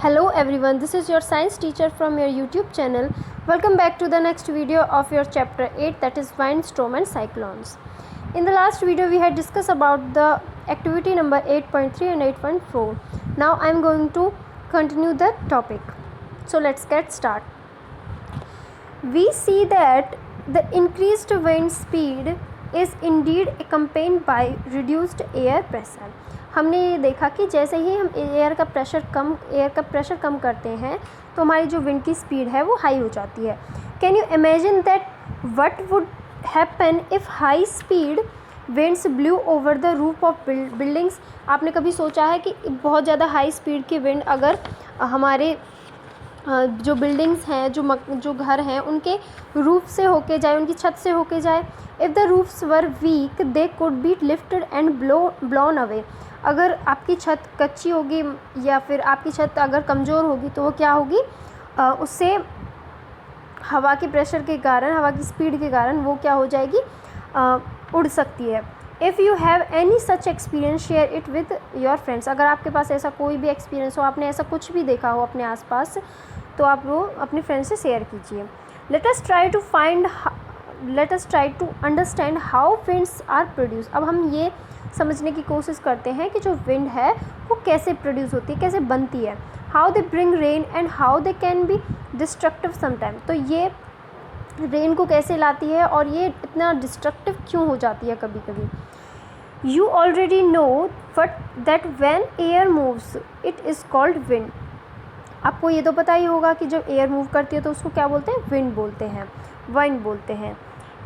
Hello everyone, this is your science teacher from your YouTube channel. Welcome back to the next video of your chapter 8, that is windstorm and cyclones. In the last video we had discussed about the activity number 8.3 and 8.4. Now I am going to continue the topic. So let's get started. We see that the increased wind speed is indeed accompanied by reduced air pressure. हमने ये देखा कि जैसे ही हम air का pressure कम करते हैं तो हमारी जो विंड की स्पीड है वो हाई हो जाती है. Can you imagine that what would happen if high speed winds blue over the roof of buildings. आपने कभी सोचा है कि बहुत ज़्यादा हाई स्पीड की विंड अगर हमारे जो बिल्डिंग्स हैं, जो घर हैं, उनके रूफ से होके जाए, उनकी छत से होके जाए. If the roofs were weak they could be lifted and blown away. अगर आपकी छत कच्ची होगी या फिर आपकी छत अगर कमज़ोर होगी तो वो क्या होगी, उससे हवा के प्रेशर के कारण, हवा की स्पीड के कारण वो क्या हो जाएगी, उड़ सकती है. If you have any such experience share it with your friends. अगर आपके पास ऐसा कोई भी एक्सपीरियंस हो, आपने ऐसा कुछ भी देखा हो अपने आसपास, तो आप वो अपने फ्रेंड्स से शेयर कीजिए. Let us try to understand how winds are produce. अब हम ये समझने की कोशिश करते हैं कि जो विंड है वो कैसे प्रोड्यूस होती है, कैसे बनती है. How they bring rain and how they can be destructive sometime. तो ये रेन को कैसे लाती है और ये इतना डिस्ट्रक्टिव क्यों हो जाती है कभी कभी. You already know but that when air moves it is called wind. आपको ये तो पता ही होगा कि जब एयर मूव करती है तो उसको क्या बोलते हैं, विंड बोलते हैं, वाइंड बोलते हैं.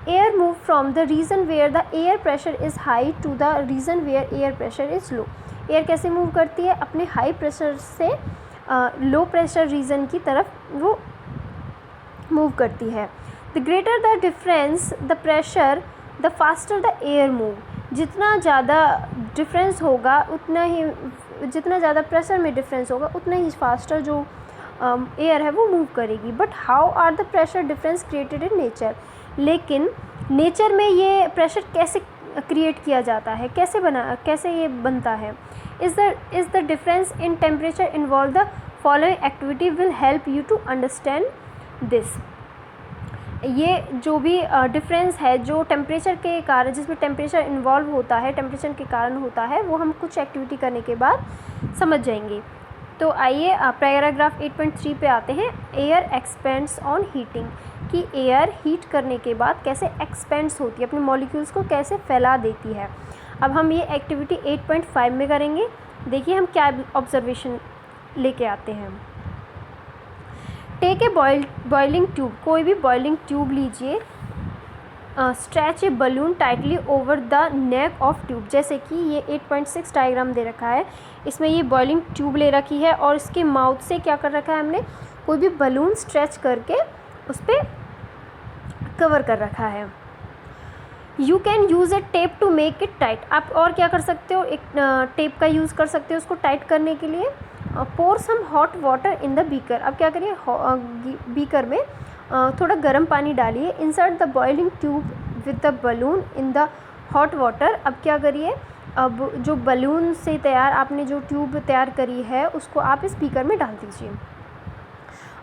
Air move from the region where the air pressure is high to the region where air pressure is low. Air कैसे मूव करती है, अपने हाई प्रेशर से लो प्रेशर रीजन की तरफ वो मूव करती है. The greater the difference the pressure the faster the air move. जितना ज़्यादा डिफरेंस होगा उतना ही, जितना ज़्यादा प्रेशर में डिफरेंस होगा उतना ही फास्टर जो एयर है वो मूव करेगी. But how are the pressure difference created in nature. लेकिन नेचर में ये प्रेशर कैसे क्रिएट किया जाता है, कैसे ये बनता है. Is the difference in temperature involve the following activity will help you to understand this. ये जो भी डिफरेंस है जो टेम्परेचर के कारण, जिसमें टेम्परेचर इन्वॉल्व होता है, टेम्परेचर के कारण होता है, वो हम कुछ एक्टिविटी करने के बाद समझ जाएंगे. तो आइए पैराग्राफ 8.3 पे आते हैं. Air expands on heating. कि एयर हीट करने के बाद कैसे एक्सपेंड्स होती है, अपने मॉलिक्यूल्स को कैसे फैला देती है. अब हम ये एक्टिविटी 8.5 में करेंगे. देखिए हम क्या ऑब्जर्वेशन लेके आते हैं. Take a boiling tube. कोई भी बॉइलिंग ट्यूब लीजिए. Stretch a balloon tightly over the neck of tube. जैसे कि ये 8.6 डायग्राम दे रखा है, इसमें ये बॉइलिंग ट्यूब ले रखी है और इसके माउथ से क्या कर रखा है हमने, कोई भी बलून स्ट्रेच करके उस पर कवर कर रखा है. You can use a tape to make it tight. आप और क्या कर सकते हो, एक टेप का यूज़ कर सकते हो उसको टाइट करने के लिए. Pour some hot water in the beaker. अब क्या करिए, बीकर में थोड़ा गर्म पानी डालिए. Insert the boiling tube with the balloon in the hot water. अब क्या करिए, अब जो बलून से तैयार आपने जो ट्यूब तैयार करी है उसको आप इस बीकर में डाल दीजिए.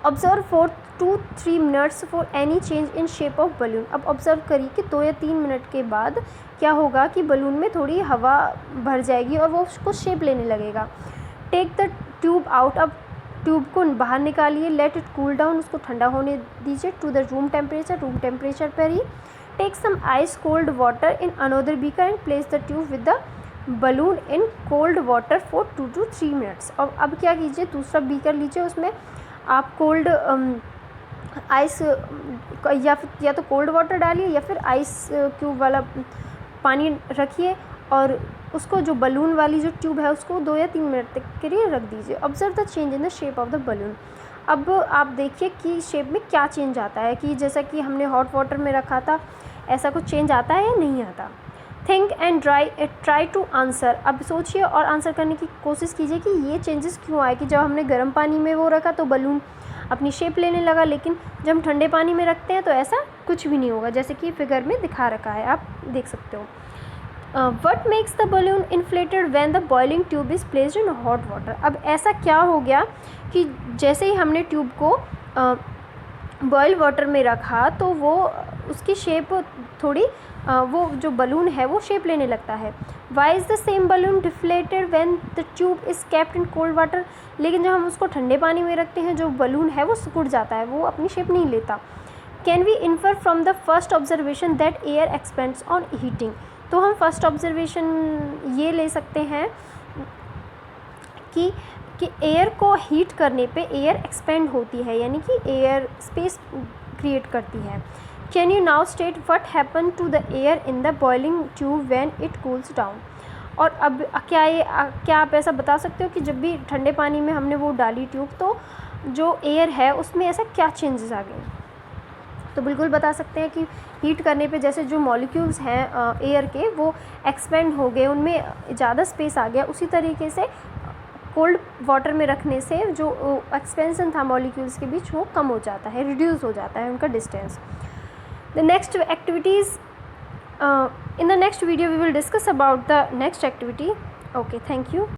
Observe for 2-3 minutes for any change in shape of balloon. अब ऑब्जर्व करिए कि 2 या 3 मिनट के बाद क्या होगा कि बलून में थोड़ी हवा भर जाएगी और वो उसको शेप लेने लगेगा. Take the tube out. अब ट्यूब को बाहर निकालिए. Let it cool down. उसको ठंडा होने दीजिए टू द रूम टेम्परेचर पर ही. Take some ice cold water in another beaker and place the tube with the balloon in cold water for 2 to 3 minutes. और अब क्या कीजिए, दूसरा बीकर लीजिए, उसमें आप कोल्ड आइस या तो कोल्ड वाटर डालिए या फिर आइस क्यूब वाला पानी रखिए और उसको जो बलून वाली जो ट्यूब है उसको 2 या 3 मिनट तक के लिए रख दीजिए. Observe the change in the shape of the balloon. अब आप देखिए कि शेप में क्या चेंज आता है, कि जैसा कि हमने हॉट वाटर में रखा था ऐसा कुछ चेंज आता है या नहीं आता. Think and try to answer. अब सोचिए और आंसर करने की कोशिश कीजिए कि ये चेंजेस क्यों आए. कि जब हमने गर्म पानी में वो रखा तो बलून अपनी शेप लेने लगा, लेकिन जब हम ठंडे पानी में रखते हैं तो ऐसा कुछ भी नहीं होगा, जैसे कि फिगर में दिखा रखा है, आप देख सकते हो. What makes the balloon inflated when the boiling tube is placed in hot water? अब ऐसा क्या हो गया कि जैसे ही हमने ट्यूब को बॉयल वाटर में रखा तो वो उसकी शेप थोड़ी वो जो बलून है वो शेप लेने लगता है। Why is the same balloon deflated when the tube is kept in cold water. लेकिन जब हम उसको ठंडे पानी में रखते हैं जो बलून है वो सिकुड़ जाता है, वो अपनी शेप नहीं लेता। Can we infer from the first observation that air expands on heating. तो हम फर्स्ट ऑब्जर्वेशन ये ले सकते हैं कि एयर को हीट करने पे एयर एक्सपेंड होती है, यानी कि एयर स्पेस क्रिएट करती है। Can you now state what happen to the air in the boiling tube when it cools down. और अब क्या आप ऐसा बता सकते हो कि जब भी ठंडे पानी में हमने वो डाली ट्यूब तो जो एयर है उसमें ऐसा क्या चेंजेस आ गए। तो बिल्कुल बता सकते हैं कि हीट करने पे जैसे जो मॉलिक्यूल्स हैं एयर के वो एक्सपेंड हो गए, उनमें ज़्यादा स्पेस आ गया। उसी तरीके से कोल्ड वाटर में रखने से जो एक्सपेंशन था मॉलिक्यूल्स के बीच वो कम हो जाता है, रिड्यूस हो जाता है उनका distance. The next activities in the next video we will discuss about the next activity. Okay, thank you.